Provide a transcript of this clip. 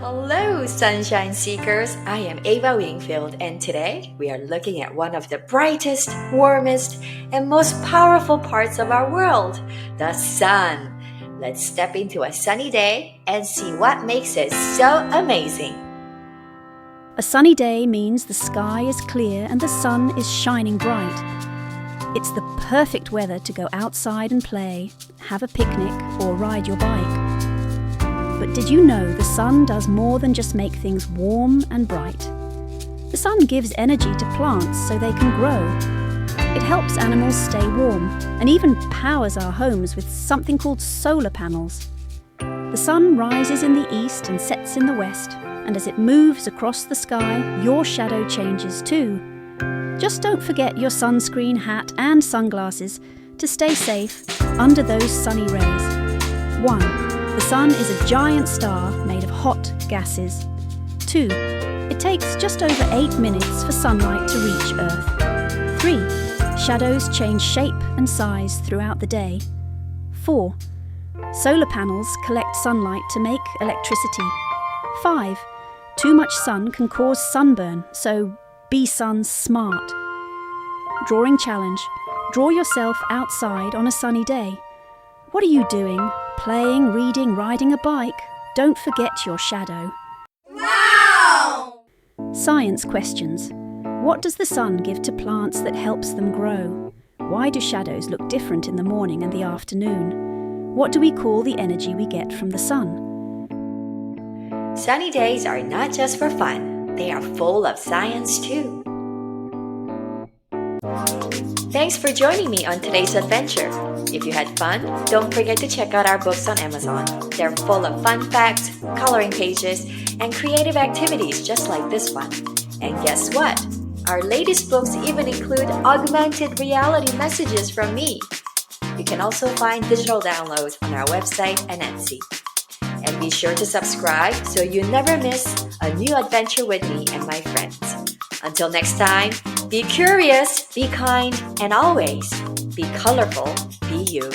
Hello, sunshine seekers. I am Ava Wingfield, and today we are looking at one of the brightest, warmest, and most powerful parts of our world, the sun. Let's step into a sunny day and see what makes it so amazing. A sunny day means the sky is clear and the sun is shining bright. It's the perfect weather to go outside and play, have a picnic, or ride your bike. But did you know the sun does more than just make things warm and bright? The sun gives energy to plants so they can grow. It helps animals stay warm and even powers our homes with something called solar panels. The sun rises in the east and sets in the west, and as it moves across the sky, your shadow changes too. Just don't forget your sunscreen, hat and sunglasses to stay safe under those sunny rays. 1. The sun is a giant star made of hot gases. 2. It takes just over 8 minutes for sunlight to reach Earth. 3. Shadows change shape and size throughout the day. 4. Solar panels collect sunlight to make electricity. 5. Too much sun can cause sunburn, so be sun smart. Drawing challenge. Draw yourself outside on a sunny day. What are you doing? Playing, reading, riding a bike? Don't forget your shadow. Wow! Science questions. What does the sun give to plants that helps them grow? Why do shadows look different in the morning and the afternoon? What do we call the energy we get from the sun? Sunny days are not just for fun, they are full of science too. Thanks for joining me on today's adventure. If you had fun, don't forget to check out our books on Amazon. They're full of fun facts, coloring pages, and creative activities just like this one. And guess what? Our latest books even include augmented reality messages from me. You can also find digital downloads on our website and Etsy. And be sure to subscribe so you never miss a new adventure with me and my friends. Until next time, be curious, be kind, and always be colorful, be you.